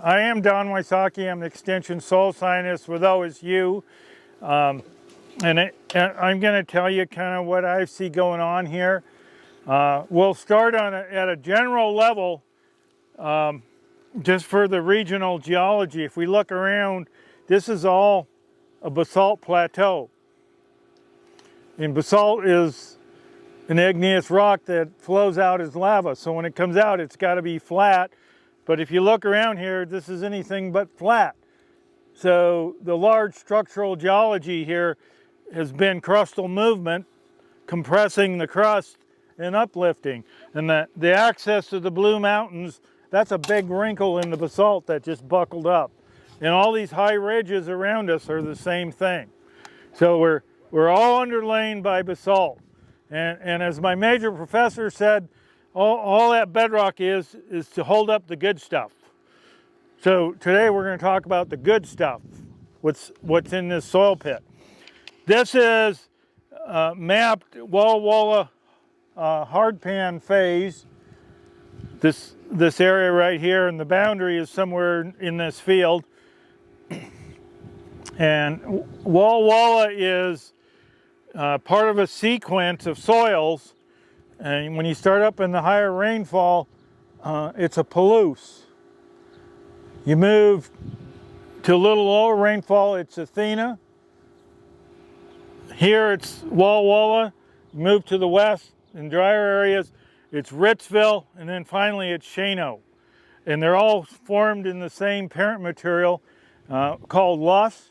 I am Don Wysocki. I'm the Extension Soil Scientist with OSU. And I'm going to tell you kind of what I see going on here. We'll start at a general level, just for the regional geology. If we look around, this is all a basalt plateau. And basalt is an igneous rock that flows out as lava. So when it comes out, it's got to be flat. But if you look around here, this is anything but flat. So the large structural geology here has been crustal movement, compressing the crust and uplifting. And the access to the Blue Mountains, that's a big wrinkle in the basalt that just buckled up. And all these high ridges around us are the same thing. So we're all underlain by basalt. And as my major professor said, all that bedrock is to hold up the good stuff. So today we're going to talk about the good stuff, what's in this soil pit. This is mapped Walla Walla hardpan phase. This area right here, and the boundary is somewhere in this field. And Walla Walla is part of a sequence of soils. And when you start up in the higher rainfall, it's a Palouse. You move to a little lower rainfall, it's Athena. Here it's Walla Walla. You move to the west in drier areas, it's Ritzville, and then finally it's Shano. And they're all formed in the same parent material called loess.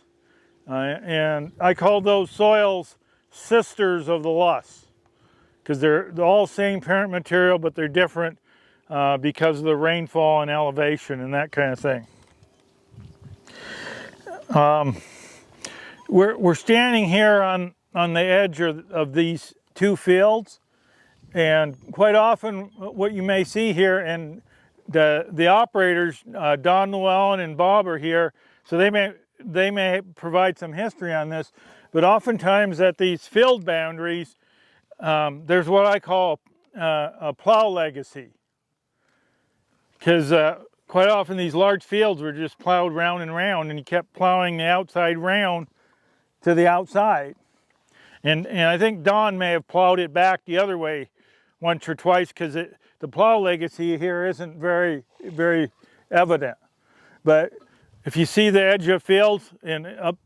And I call those soils sisters of the loess, because they're all same parent material, but they're different because of the rainfall and elevation and that kind of thing. We're standing here on the edge of these two fields, and quite often what you may see here, and the operators, Don Llewellyn and Bob, are here, so they may provide some history on this, but oftentimes at these field boundaries, there's what I call a plow legacy, because quite often these large fields were just plowed round and round, and you kept plowing the outside round to the outside. And I think Don may have plowed it back the other way once or twice, because the plow legacy here isn't very, very evident. But if you see the edge of fields and up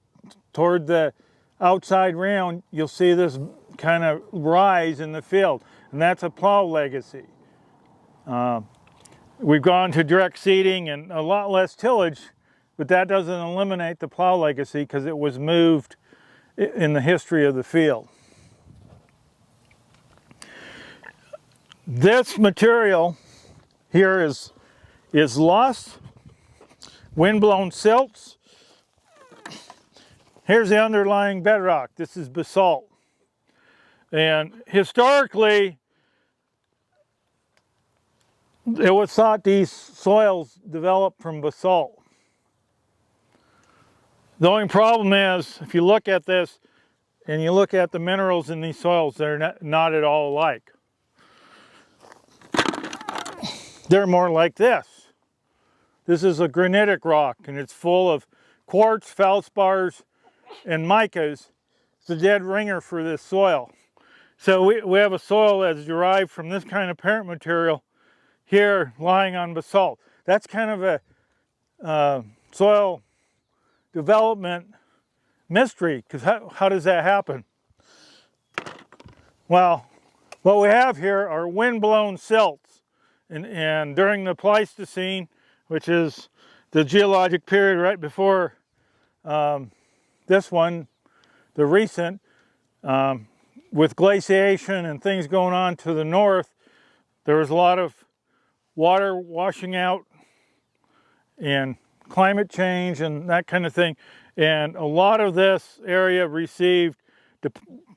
toward the outside round, you'll see this kind of rise in the field, and that's a plow legacy. We've gone to direct seeding and a lot less tillage, but that doesn't eliminate the plow legacy because it was moved in the history of the field. This material here is loess, windblown silts. Here's the underlying bedrock. This is basalt. And historically, it was thought these soils developed from basalt. The only problem is, if you look at this and you look at the minerals in these soils, they're not at all alike. They're more like this. This is a granitic rock, and it's full of quartz, feldspars, and micas. It's a dead ringer for this soil. So we have a soil that's derived from this kind of parent material here lying on basalt. That's kind of a soil development mystery, because how does that happen? Well, what we have here are windblown silts, and during the Pleistocene, which is the geologic period right before this one, the recent, with glaciation and things going on to the north, there was a lot of water washing out and climate change and that kind of thing. And a lot of this area received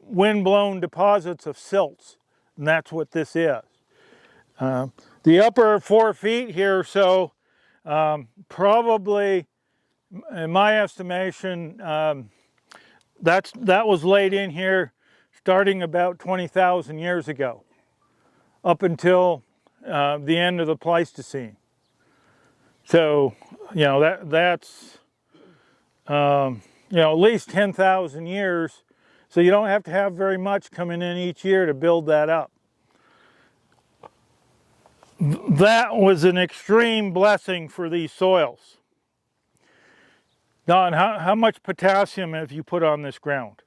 wind-blown deposits of silts, and that's what this is. The upper 4 feet here or so, probably, in my estimation, that was laid in here starting about 20,000 years ago, up until the end of the Pleistocene. So you know, that's you know, at least 10,000 years. So you don't have to have very much coming in each year to build that up. That was an extreme blessing for these soils. Don, how much potassium have you put on this ground?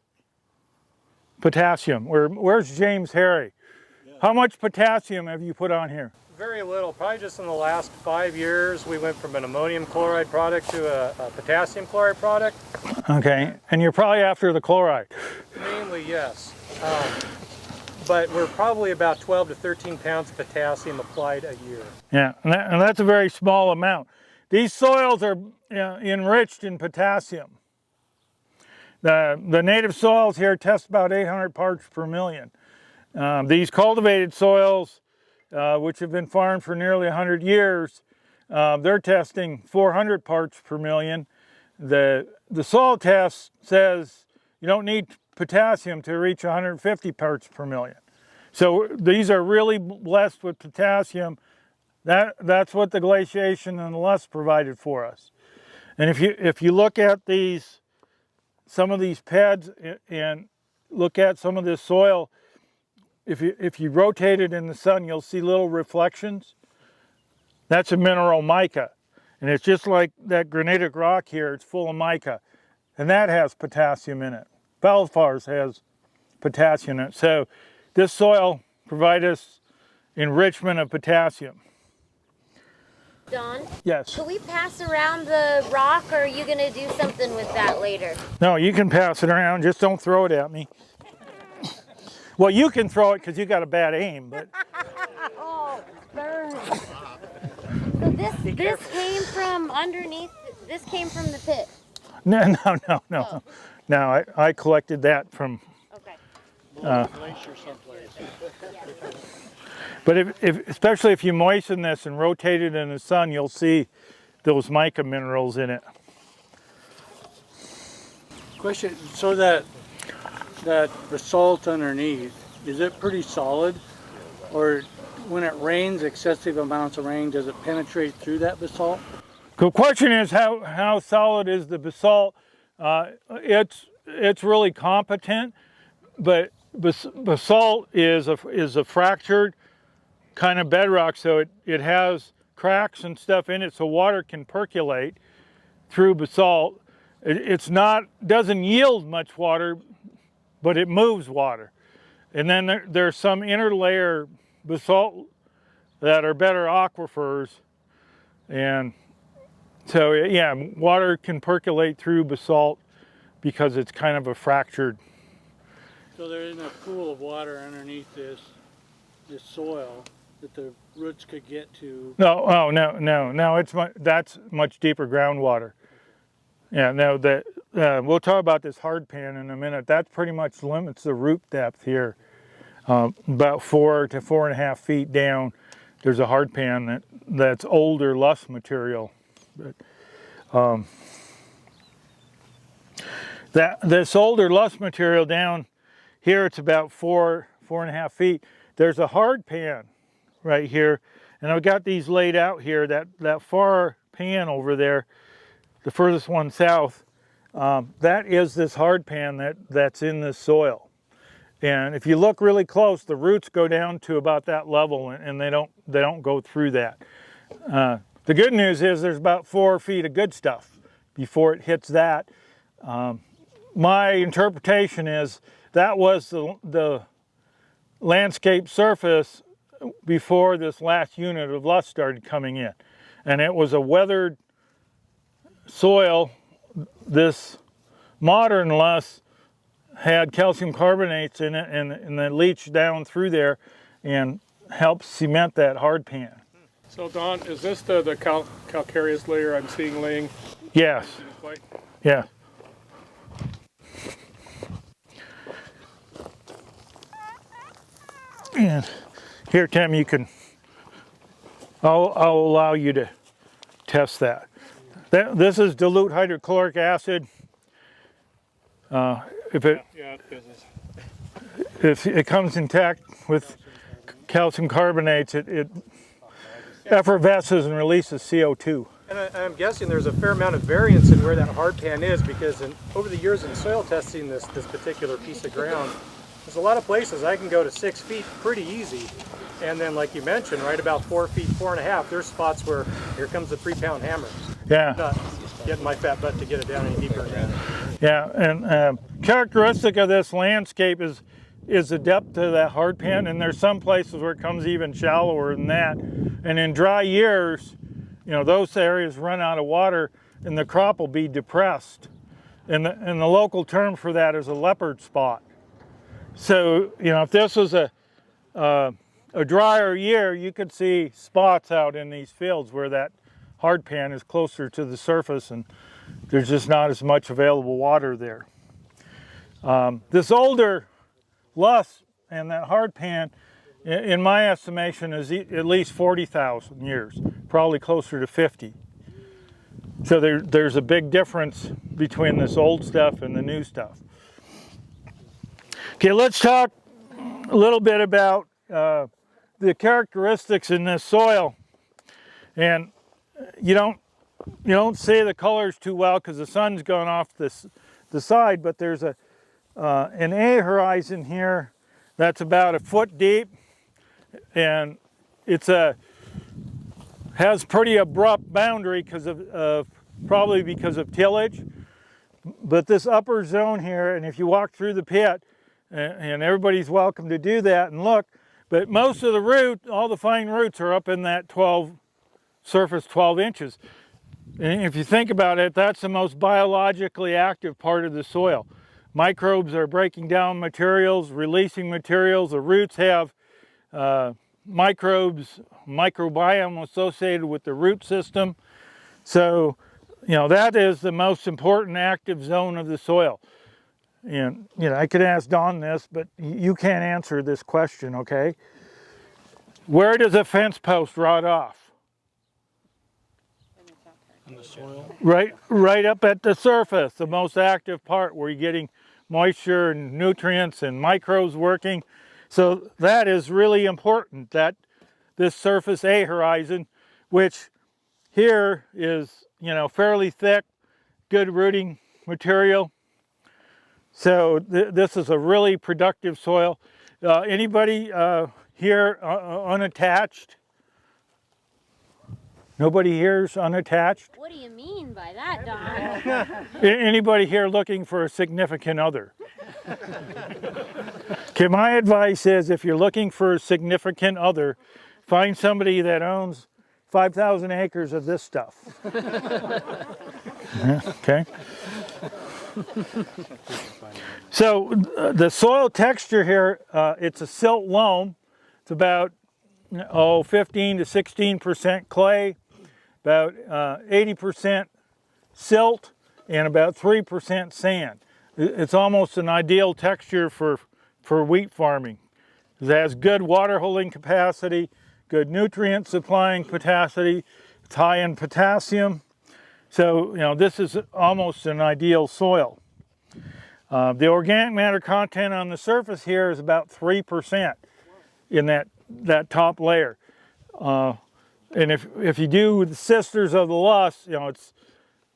Potassium. Where's James Harry? Yeah. How much potassium have you put on here? Very little. Probably just in the last 5 years, we went from an ammonium chloride product to a potassium chloride product. Okay, and you're probably after the chloride. Mainly, yes. But we're probably about 12 to 13 pounds of potassium applied a year. Yeah, and that's a very small amount. These soils are enriched in potassium. The native soils here test about 800 parts per million. These cultivated soils, which have been farmed for nearly 100 years, they're testing 400 parts per million. The soil test says you don't need potassium to reach 150 parts per million. So these are really blessed with potassium. That's what the glaciation and the lust provided for us. And if you look at some of these PEDs and look at some of this soil, if you rotate it in the sun, you'll see little reflections. That's a mineral mica. And it's just like that granitic rock here, it's full of mica. And that has potassium in it. Belfars has potassium in it. So this soil provides us enrichment of potassium. Don? Yes. Can we pass around the rock, or are you going to do something with that later? No, you can pass it around, just don't throw it at me. Well, you can throw it because you got a bad aim, but... Oh, burn. So this came from underneath, this came from the pit? No. Oh. No, I collected that from... Okay. Glacier someplace. But especially if you moisten this and rotate it in the sun, you'll see those mica minerals in it. Question, so that basalt underneath, is it pretty solid? Or when it rains, excessive amounts of rain, does it penetrate through that basalt? The question is how solid is the basalt? It's really competent, but basalt is a fractured kind of bedrock, so it has cracks and stuff in it, so water can percolate through basalt. Doesn't yield much water, but it moves water. And then there's some interlayer basalt that are better aquifers, and so yeah, water can percolate through basalt because it's kind of a fractured. So there isn't a pool of water underneath this soil that the roots could get to? No, that's much deeper groundwater. Yeah, no, we'll talk about this hard pan in a minute. That pretty much limits the root depth here. About 4 to 4.5 feet down, there's a hard pan that's older lust material. But, this older lust material down here, it's about 4.5 feet. There's a hard pan right here, and I've got these laid out here. That far pan over there, the furthest one south, that is this hard pan that's in this soil. And if you look really close, the roots go down to about that level, and they don't go through that. The good news is there's about 4 feet of good stuff before it hits that. My interpretation is that was the landscape surface before this last unit of lust started coming in. And it was a weathered soil. This modern lust had calcium carbonates in it, and they leached down through there and helped cement that hard pan. So Don, is this the calcareous layer I'm seeing laying? Yes. Yeah. And here, Tim, you can, I'll allow you to test that. This is dilute hydrochloric acid. If it comes intact with calcium carbonates, it effervesces and releases CO2. And I'm guessing there's a fair amount of variance in where that hard pan is, because over the years in soil testing this particular piece of ground, there's a lot of places I can go to 6 feet pretty easy. And then, like you mentioned, right about 4 feet, 4.5, there's spots where here comes the 3-pound hammer. Yeah. Not getting my fat butt to get it down any deeper than that. Yeah, and characteristic of this landscape is the depth of that hard pan, and there's some places where it comes even shallower than that. And in dry years, you know, those areas run out of water and the crop will be depressed. And the local term for that is a leopard spot. So, you know, if this was a drier year, you could see spots out in these fields where that hard pan is closer to the surface and there's just not as much available water there. This older loess and that hard pan, in my estimation, is at least 40,000 years, probably closer to 50. So there's a big difference between this old stuff and the new stuff. Okay, let's talk a little bit about the characteristics in this soil. And you don't see the colors too well because the sun's gone off the side, but there's an A horizon here that's about 1 foot deep, and has pretty abrupt boundary probably because of tillage. But this upper zone here, and if you walk through the pit, and everybody's welcome to do that and look, but most of the all the fine roots are up in that surface 12 inches. And if you think about it, that's the most biologically active part of the soil. Microbes are breaking down materials, releasing materials. The roots have microbes, microbiome associated with the root system. So, you know, that is the most important active zone of the soil. And, you know, I could ask Don this, but you can't answer this question, okay? Where does a fence post rot off? In the soil. Right up at the surface, the most active part where you're getting moisture and nutrients and microbes working. So that is really important, that this surface A horizon, which here is, you know, fairly thick, good rooting material. So this is a really productive soil. Anybody here unattached? Nobody here is unattached? What do you mean by that, Don? Anybody here looking for a significant other? Okay, my advice is if you're looking for a significant other, find somebody that owns 5,000 acres of this stuff. Yeah, okay. So the soil texture here, it's a silt loam. It's about 15 to 16% clay, about 80% silt, and about 3% sand. It's almost an ideal texture for wheat farming. It has good water holding capacity, good nutrient supplying capacity. It's high in potassium. So, you know, this is almost an ideal soil. The organic matter content on the surface here is about 3% in that top layer. And if you do the sisters of the loess, you know, it's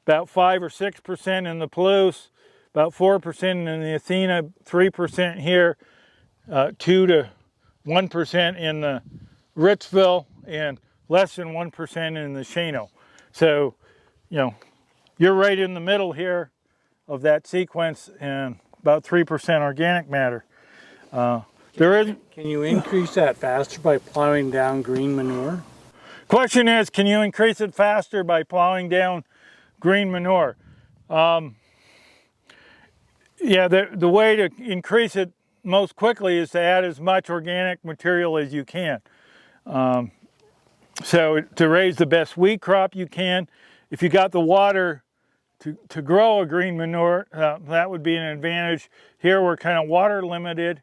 about 5 or 6% in the Palouse, about 4% in the Athena, 3% here, 2 to 1% in the Ritzville, and less than 1% in the Shano. So, you know, you're right in the middle here of that sequence, and about 3% organic matter. Can you increase that faster by plowing down green manure? Question is, can you increase it faster by plowing down green manure? Yeah, the way to increase it most quickly is to add as much organic material as you can. So to raise the best wheat crop you can, if you got the water to grow a green manure, that would be an advantage. Here we're kind of water limited.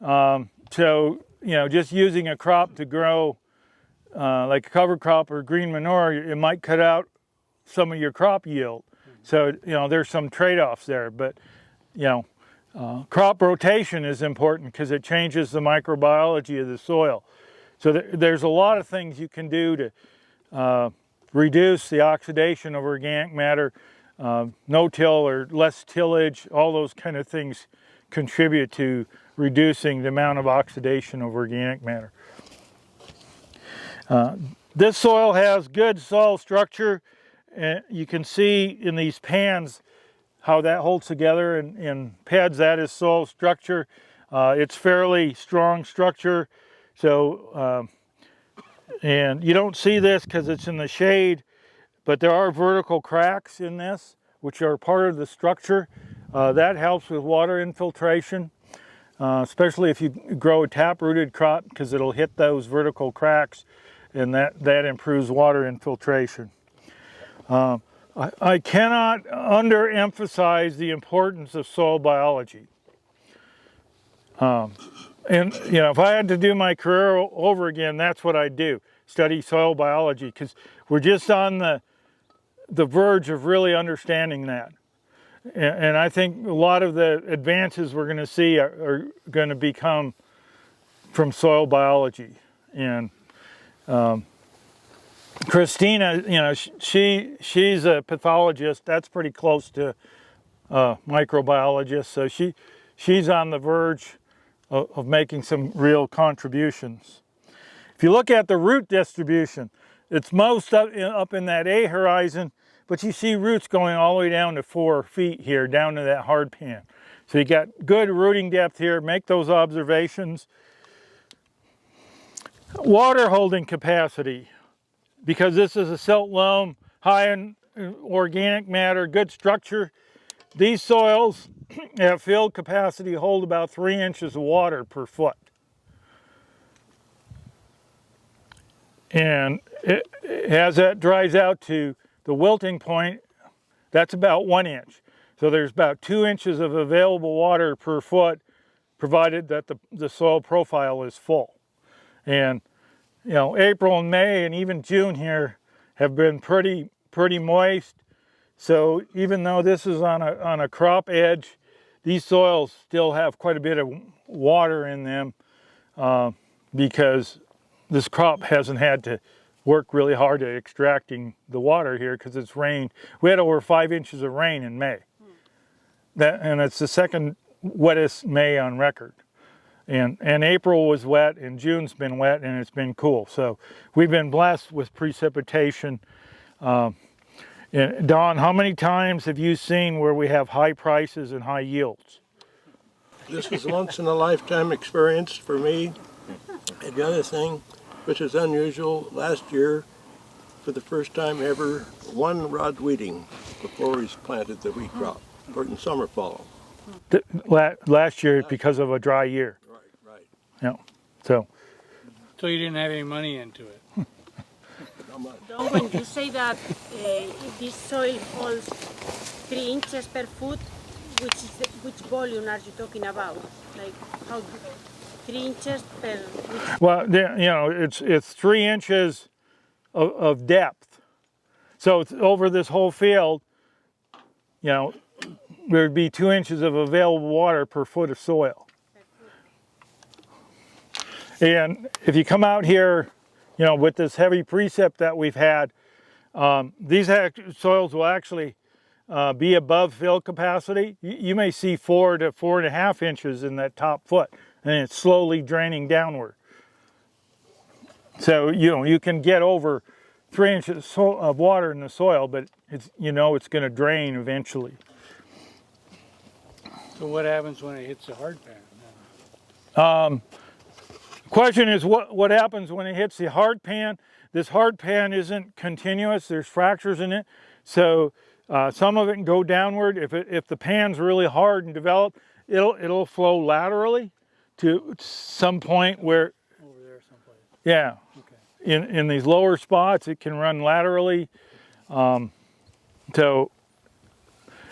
So, you know, just using a crop to grow like a cover crop or green manure, it might cut out some of your crop yield. So, you know, there's some trade-offs there, but, you know, crop rotation is important because it changes the microbiology of the soil. So there's a lot of things you can do to reduce the oxidation of organic matter. No-till or less tillage, all those kind of things contribute to reducing the amount of oxidation of organic matter. This soil has good soil structure. You can see in these pans how that holds together. In pads, that is soil structure. It's fairly strong structure. So, and you don't see this because it's in the shade, but there are vertical cracks in this, which are part of the structure. That helps with water infiltration, especially if you grow a tap-rooted crop, because it'll hit those vertical cracks, and that improves water infiltration. I cannot underemphasize the importance of soil biology. And you know, if I had to do my career over again, that's what I'd do: study soil biology, because we're just on the verge of really understanding that. And I think a lot of the advances we're going to see are going to become from soil biology. And Christina, you know, she's a pathologist. That's pretty close to microbiologist. So she's on the verge of making some real contributions. If you look at the root distribution, it's most up in that A horizon, but you see roots going all the way down to 4 feet here, down to that hard pan. So you got good rooting depth here. Make those observations. Water holding capacity, because this is a silt loam, high in organic matter, good structure. These soils have field capacity to hold about 3 inches of water per foot. And as that dries out to the wilting point, that's about 1 inch. So there's about 2 inches of available water per foot, provided that the soil profile is full. And you know, April and May and even June here have been pretty moist. So even though this is on a crop edge, these soils still have quite a bit of water in them because this crop hasn't had to work really hard at extracting the water here because it's rained. We had over 5 inches of rain in May. And it's the second wettest May on record. And April was wet, and June's been wet, and it's been cool. So we've been blessed with precipitation. And Don, how many times have you seen where we have high prices and high yields? This is once in a lifetime experience for me. And the other thing, which is unusual, last year, for the first time ever, 1 rod weeding before he's planted the wheat crop, or in summer fall. Last year because of a dry year. Right. Yeah. So you didn't have any money into it. Not much. Don, when you say that this soil holds 3 inches per foot, which volume are you talking about? Like how 3 inches per? well, you know, it's 3 inches of depth. So it's over this whole field. You know, there would be 2 inches of available water per foot of soil. And if you come out here, you know, with this heavy precip that we've had, these soils will actually be above fill capacity. You may see 4 to 4.5 inches in that top foot, and it's slowly draining downward. So, you know, you can get over 3 inches of water in the soil, but it's, you know, it's going to drain eventually. So what happens when it hits the hard pan? Question is what happens when it hits the hard pan. This hard pan isn't continuous. There's fractures in it. So some of it can go downward. If the pan's really hard and developed, it'll flow laterally to some point where, Over there someplace. yeah, Okay. in these lower spots, it can run laterally. So,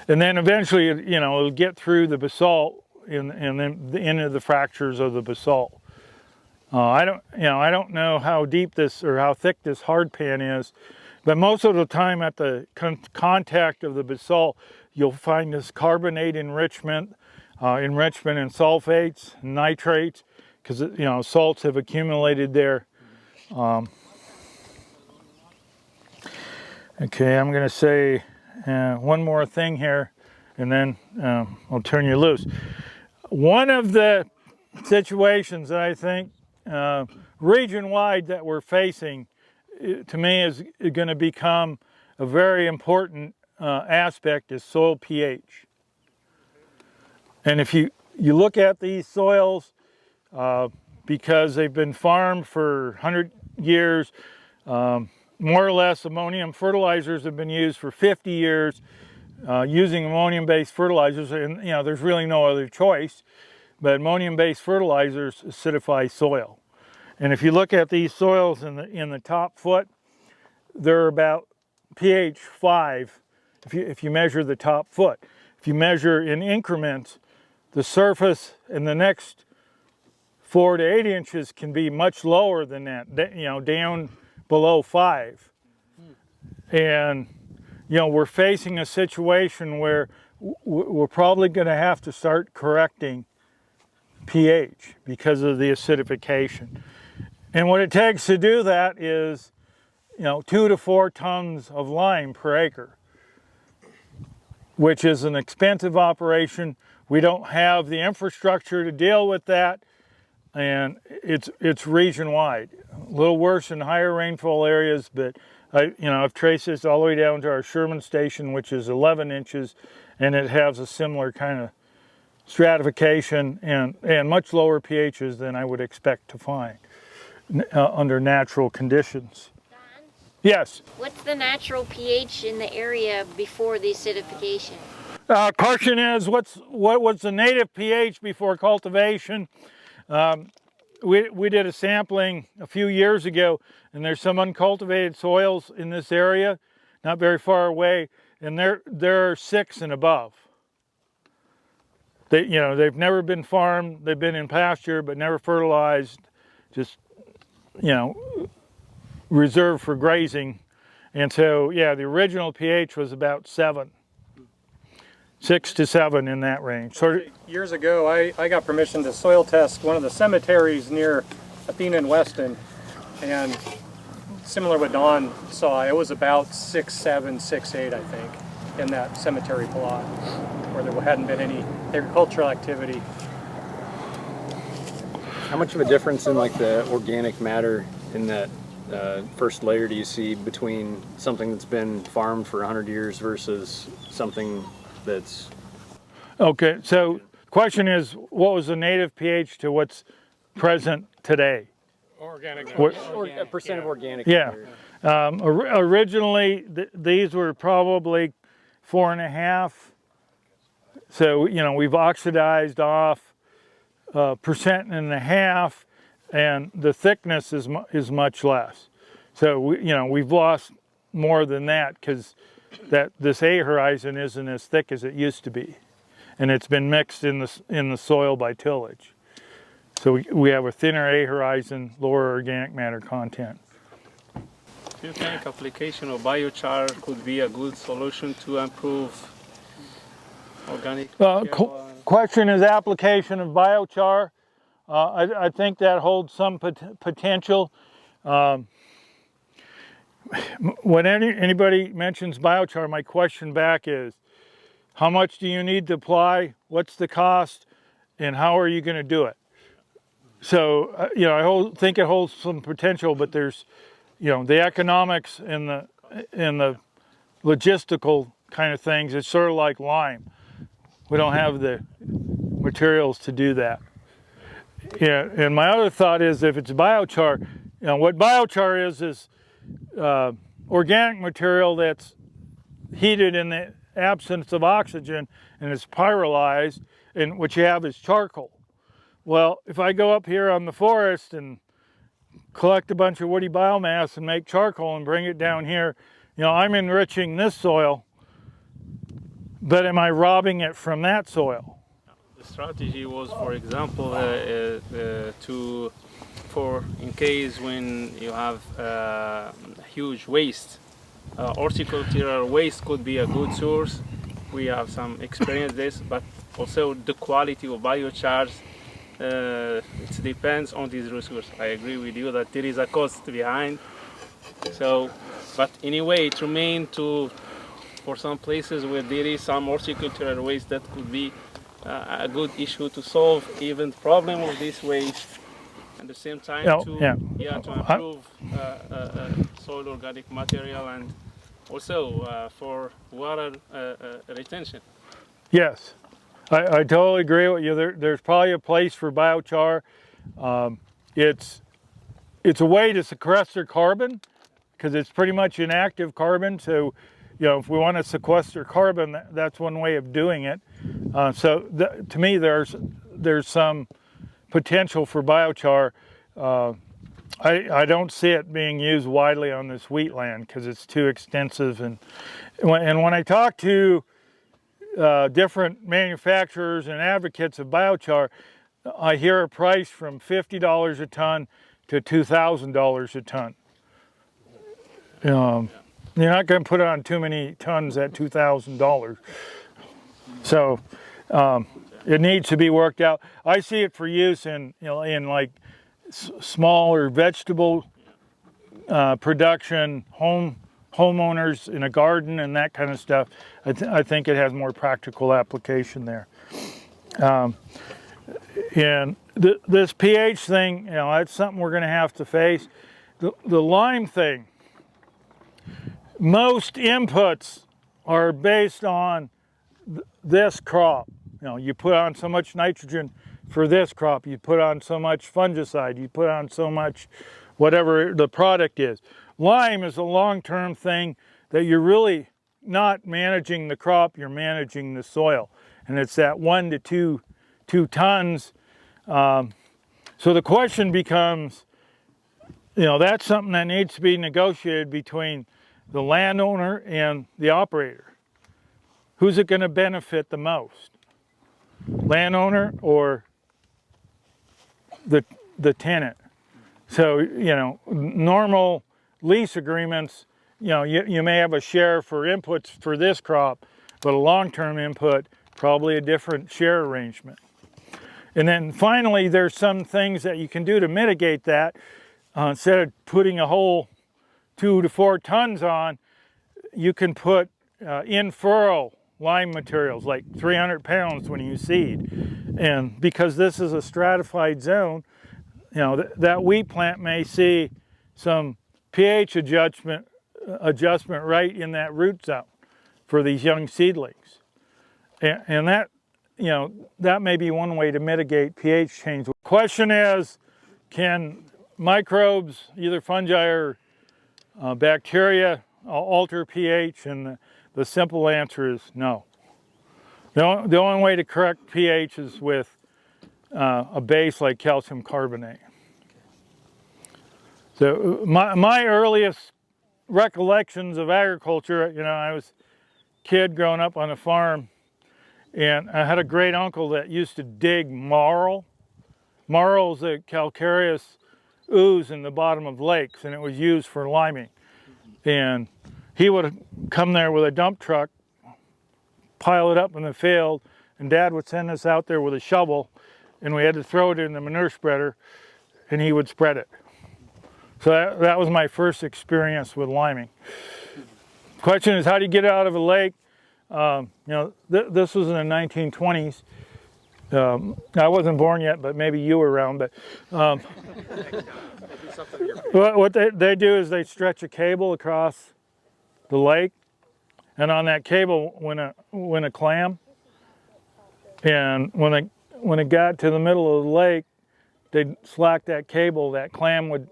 and then eventually, you know, it'll get through the basalt and then into the fractures of the basalt. I don't know how deep this or how thick this hard pan is, but most of the time at the contact of the basalt, you'll find this carbonate enrichment in sulfates, and nitrates, because, you know, salts have accumulated there. Okay, I'm going to say one more thing here, and then I'll turn you loose. One of the situations that I think region-wide that we're facing, to me, is going to become a very important aspect is soil pH. And if you look at these soils, because they've been farmed for 100 years, more or less ammonium fertilizers have been used for 50 years, using ammonium-based fertilizers, and there's really no other choice, but ammonium-based fertilizers acidify soil. And if you look at these soils in the top foot, they're about pH 5 if you measure the top foot. If you measure in increments, the surface in the next 4 to 8 inches can be much lower than that, down below 5. And we're facing a situation where we're probably going to have to start correcting pH because of the acidification. And what it takes to do that is 2 to 4 tons of lime per acre, which is an expensive operation. We don't have the infrastructure to deal with that, and it's region-wide. A little worse in higher rainfall areas, but I've traced this all the way down to our Sherman station, which is 11 inches, and it has a similar kind of stratification and much lower pHs than I would expect to find under natural conditions. Don, Yes. what's the natural pH in the area before the acidification? Question is, what was the native pH before cultivation? We did a sampling a few years ago, and there's some uncultivated soils in this area, not very far away, and they're 6 and above. They've never been farmed, they've been in pasture, but never fertilized, just reserved for grazing. And so, yeah, the original pH was about 7. 6 to 7 in that range. Years ago, I got permission to soil test one of the cemeteries near Aquino and Weston, and similar to what Don saw, it was about 6.7, 6.8, I think, in that cemetery plot, where there hadn't been any agricultural activity. How much of a difference in like the organic matter in that first layer do you see between something that's been farmed for 100 years versus something that's... Okay, so question is, what was the native pH to what's present today? Organic. a percent of organic Yeah. matter? Originally, these were probably 4.5. So, we've oxidized off 1.5%, and the thickness is much less. So, we've lost more than that because this A horizon isn't as thick as it used to be, and it's been mixed in the soil by tillage. So we have a thinner A horizon, lower organic matter content. Do you think application of biochar could be a good solution to improve organic? Question is application of biochar. I think that holds some potential. When anybody mentions biochar, my question back is, how much do you need to apply? What's the cost? And how are you going to do it? So, I think it holds some potential, but there's, the economics and the logistical kind of things. It's sort of like lime. We don't have the materials to do that. Yeah, and my other thought is, if it's biochar, what biochar is organic material that's heated in the absence of oxygen and is pyrolyzed, and what you have is charcoal. Well, if I go up here on the forest and collect a bunch of woody biomass and make charcoal and bring it down here, I'm enriching this soil, but am I robbing it from that soil? The strategy was, for example, in case when you have huge waste, horticultural waste could be a good source. We have some experience this, but also the quality of biochars. It depends on these resources. I agree with you that there is a cost behind. So But anyway, it remains for some places where there is some horticultural waste that could be a good issue to solve even the problem of this waste. At the same time, to improve soil organic material and also for water retention. Yes, I totally agree with you. There's probably a place for biochar. It's a way to sequester carbon because it's pretty much inactive carbon. So, you know, if we want to sequester carbon, that's one way of doing it. To me, there's some potential for biochar. I don't see it being used widely on this wheatland because it's too extensive. And when I talk to different manufacturers and advocates of biochar, I hear a price from $50 a ton to $2,000 a ton. You're not going to put on too many tons at $2,000. So it needs to be worked out. I see it for use in like smaller vegetable production, homeowners in a garden and that kind of stuff. I think it has more practical application there. And this pH thing, that's something we're going to have to face. The lime thing, most inputs are based on this crop. You put on so much nitrogen for this crop, you put on so much fungicide, you put on so much whatever the product is. Lime is a long-term thing that you're really not managing the crop, you're managing the soil. And it's that 1 to 2 tons. So the question becomes, that's something that needs to be negotiated between the landowner and the operator. Who's it going to benefit the most? Landowner or the tenant? So, normal lease agreements, you may have a share for inputs for this crop, but a long-term input, probably a different share arrangement. And then finally, there's some things that you can do to mitigate that. Instead of putting a whole 2 to 4 tons on, you can put in-furrow lime materials, like 300 pounds when you seed. And because this is a stratified zone, that wheat plant may see some pH adjustment right in that root zone for these young seedlings. And that, that may be one way to mitigate pH change. The question is, can microbes, either fungi or bacteria, alter pH? And the simple answer is no. The only way to correct pH is with a base like calcium carbonate. So my earliest recollections of agriculture, I was a kid growing up on a farm, and I had a great uncle that used to dig marl. Marl is a calcareous ooze in the bottom of lakes, and it was used for liming. And he would come there with a dump truck, pile it up in the field, and Dad would send us out there with a shovel, and we had to throw it in the manure spreader, and he would spread it. So that was my first experience with liming. Question is, how do you get out of a lake? This was in the 1920s. I wasn't born yet, but maybe you were around. But what they do is they stretch a cable across the lake, and on that cable went a clam. And when it got to the middle of the lake, they'd slack that cable. That clam would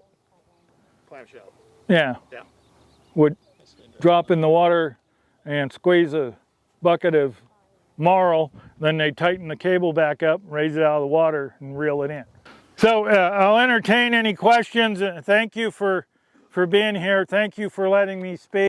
Clamshell. Yeah. Would drop in the water and squeeze a bucket of marl. Then they tighten the cable back up, raise it out of the water, and reel it in. So I'll entertain any questions. Thank you for being here. Thank you for letting me speak.